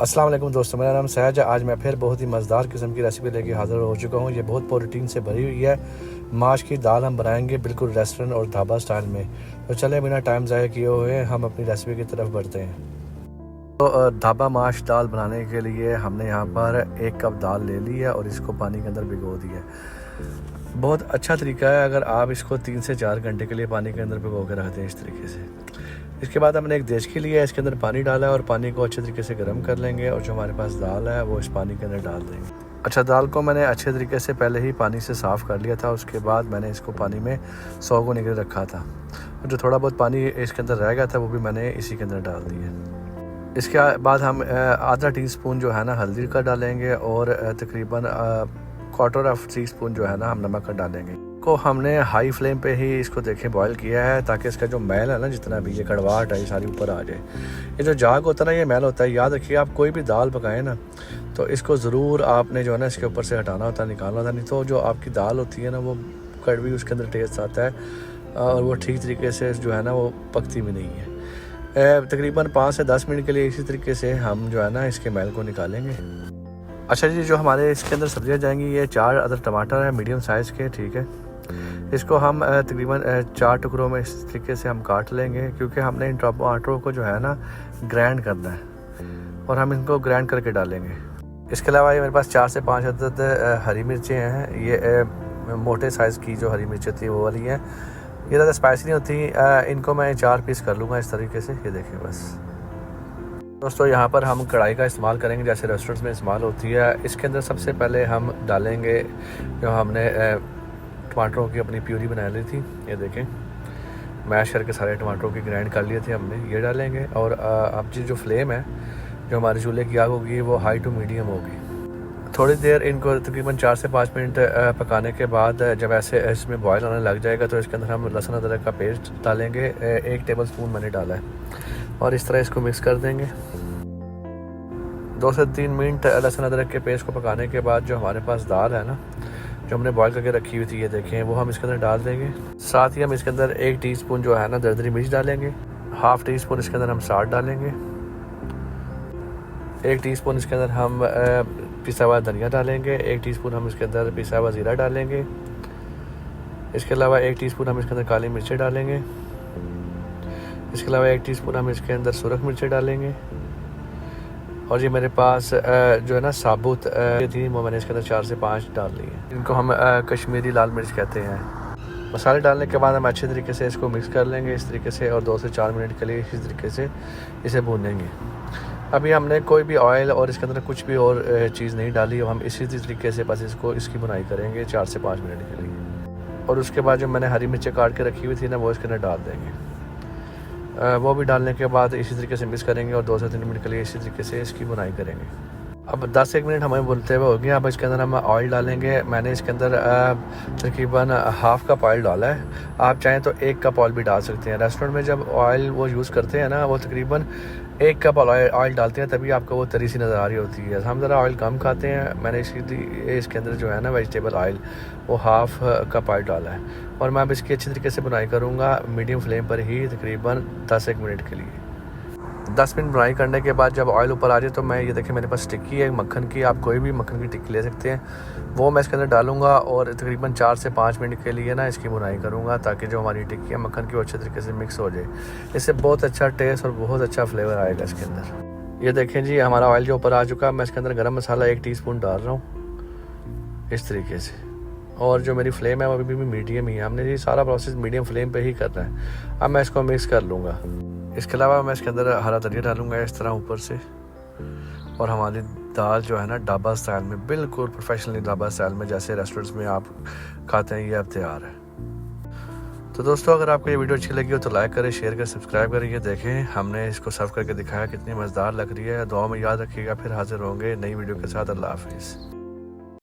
अस्सलाम वालेकुम दोस्तों, मेरा नाम सहज है। आज मैं फिर बहुत ही मज़ेदार किस्म की रेसिपी लेके हाज़िर हो चुका हूँ। ये बहुत प्रोटीन से भरी हुई है। माश की दाल हम बनाएंगे बिल्कुल रेस्टोरेंट और ढाबा स्टाइल में। तो चले बिना टाइम ज़ाया किए हुए हम अपनी रेसिपी की तरफ बढ़ते हैं। तो ढाबा माश दाल बनाने के लिए हमने यहाँ पर 1 कप दाल ले ली है और इसको पानी के अंदर भिगो दिया है। बहुत अच्छा तरीका है अगर आप इसको 3 से 4 घंटे के लिए पानी के अंदर भिगो के रखते हैं इस तरीके से। इसके बाद हमने एक देचकी लिया है, इसके अंदर पानी डाला है और पानी को अच्छे तरीके से गर्म कर लेंगे और जो हमारे पास दाल है वो इस पानी के अंदर डाल देंगे। अच्छा, दाल को मैंने अच्छे तरीके से पहले ही पानी से साफ़ कर लिया था। उसके बाद मैंने इसको पानी में 100 को निकल रखा था और जो थोड़ा बहुत पानी इसके अंदर रह गया था वो भी मैंने इसी के अंदर डाल दिया। इसके बाद हम आधा टीस्पून जो है ना हल्दी का डालेंगे और तकरीबन 1/4 टीस्पून जो है ना हम नमक का डालेंगे। को हमने हाई फ्लेम पे ही इसको देखें बॉईल किया है ताकि इसका जो मैल है ना, जितना भी ये कड़वाहट है ये सारी ऊपर आ जाए। ये जो जाग होता है ना, ये मैल होता है। याद रखिए, आप कोई भी दाल पकाएं ना तो इसको ज़रूर आपने जो है ना इसके ऊपर से हटाना होता है, निकालना होता है, नहीं तो जो आपकी दाल होती है ना वो कड़वी उसके अंदर टेस्ट आता है और वो ठीक तरीके से जो है ना वो पकती भी नहीं है। तकरीबन 5 से 10 मिनट के लिए इसी तरीके से हम जो है ना इसके मैल को निकालेंगे। अच्छा जी, जो हमारे इसके अंदर सब्जियां जाएंगी, ये 4 अदर टमाटर है मीडियम साइज़ के, ठीक है। इसको हम तकरीबन 4 टुकड़ों में इस तरीके से हम काट लेंगे क्योंकि हमने इन टमाटरों को जो है ना ग्राइंड करना है और हम इनको ग्राइंड करके डालेंगे। इसके अलावा ये मेरे पास 4 से 5 अदद हरी मिर्चें हैं। ये मोटे साइज़ की जो हरी मिर्च होती है वो वाली हैं। ये ज़्यादा स्पाइसी नहीं होती। इनको मैं 4 पीस कर लूँगा इस तरीके से। ये देखिए बस दोस्तों, यहाँ पर हम कढ़ाई का इस्तेमाल करेंगे जैसे रेस्टोरेंट्स में इस्तेमाल होती है। इसके अंदर सबसे पहले हम डालेंगे जो हमने टमाटरों की अपनी प्यूरी बना ली थी। ये देखें, मैश करके सारे टमाटरों की ग्राइंड कर लिए थे हमने, ये डालेंगे। और अब जो फ्लेम है, जो हमारे चूल्हे की आग होगी वो हाई टू मीडियम होगी। थोड़ी देर इनको तकरीबन 4 से 5 मिनट पकाने के बाद जब ऐसे इसमें बॉयल आने लग जाएगा तो इसके अंदर हम लहसुन अदरक का पेस्ट डालेंगे। 1 टेबल स्पून मैंने डाला है और इस तरह इसको मिक्स कर देंगे। 2 से 3 मिनट लहसुन अदरक के पेस्ट को पकाने के बाद जो हमारे पास दाल है ना, जो हमने बॉईल करके रखी हुई थी, ये देखें, वो हम इसके अंदर डाल देंगे। साथ ही हम इसके अंदर 1 टीस्पून जो है ना दरदरी मिर्च डालेंगे। 1/2 टीस्पून इसके अंदर हम साल्ट डालेंगे। 1 टीस्पून इसके अंदर हम पिसा हुआ धनिया डालेंगे। 1 टीस्पून हम इसके अंदर पिसा हुआ ज़ीरा डालेंगे। इसके अलावा 1 टीस्पून हम इसके अंदर काली मिर्चें डालेंगे। इसके अलावा 1 टीस्पून हम इसके अंदर सुरख मिर्चें डालेंगे। और ये मेरे पास जो है ना साबुत थी, वो मैंने इसके अंदर 4 से 5 डाल ली है। इनको हम कश्मीरी लाल मिर्च कहते हैं। मसाले डालने के बाद हम अच्छे तरीके से इसको मिक्स कर लेंगे इस तरीके से और 2 से 4 मिनट के लिए इसी तरीके से इसे भूनेंगे। अभी हमने कोई भी ऑयल और इसके अंदर कुछ भी और चीज़ नहीं डाली। हम इसी तरीके से बस इसकी बुनाई करेंगे 4 से 5 मिनट के लिए। और उसके बाद जो मैंने हरी मिर्चें काट के रखी हुई थी ना, वो इसके अंदर डाल देंगे। वो भी डालने के बाद इसी तरीके से मिक्स करेंगे और 2 से 3 मिनट के लिए इसी तरीके से इसकी बुनाई करेंगे। अब 10 मिनट हमें भूनते हुए हो गया। अब इसके अंदर हम ऑयल डालेंगे। मैंने इसके अंदर तकरीबन 1/2 कप ऑयल डाला है। आप चाहें तो 1 कप ऑयल भी डाल सकते हैं। रेस्टोरेंट में जब ऑयल वो यूज़ करते हैं ना, वो तकरीबन 1 कप ऑयल डालते हैं, तभी आपको वो तरी सी नज़र आ रही होती है। हम ज़रा ऑयल कम खाते हैं। मैंने इसके अंदर जो है ना वेजिटेबल ऑयल वो 1/2 कप ऑयल डाला है और मैं अब इसकी अच्छी तरीके से बुनाई करूँगा मीडियम फ्लेम पर ही तकरीबन 10 मिनट के लिए। 10 मिनट बुनाई करने के बाद जब ऑयल ऊपर आ जाए तो मैं ये देखें, मेरे पास टिक्की है मक्खन की। आप कोई भी मक्खन की टिक्की ले सकते हैं। वो मैं इसके अंदर डालूंगा और तकरीबन 4 से 5 मिनट के लिए ना इसकी बुनाई करूंगा ताकि जो हमारी टिक्की है मक्खन की वो अच्छे तरीके से मिक्स हो जाए। इससे बहुत अच्छा टेस्ट और बहुत अच्छा फ्लेवर आएगा इसके अंदर। ये देखें जी, हमारा ऑयल जो ऊपर आ चुका। मैं इसके अंदर गरम मसाला 1 टीस्पून डाल रहा हूँ इस तरीके से। और जो मेरी फ्लेम है वो अभी भी मीडियम ही है। हमने ये सारा प्रोसेस मीडियम फ्लेम पे ही करना है। अब मैं इसको मिक्स कर लूँगा। इसके अलावा मैं इसके अंदर हरा धनिया डालूँगा इस तरह ऊपर से। और हमारी दाल जो है ना ढाबा स्टाइल में, बिल्कुल प्रोफेशनली ढाबा स्टाइल में जैसे रेस्टोरेंट्स में आप खाते हैं, ये अब तैयार है। तो दोस्तों, अगर आपको ये वीडियो अच्छी लगी हो तो लाइक करें, शेयर करें, सब्सक्राइब करें। ये देखें, हमने इसको सर्व करके दिखाया, कितनी मज़ेदार लग रही है। दुआ में याद रखिएगा। फिर हाजिर होंगे नई वीडियो के साथ। अल्लाह हाफिज़।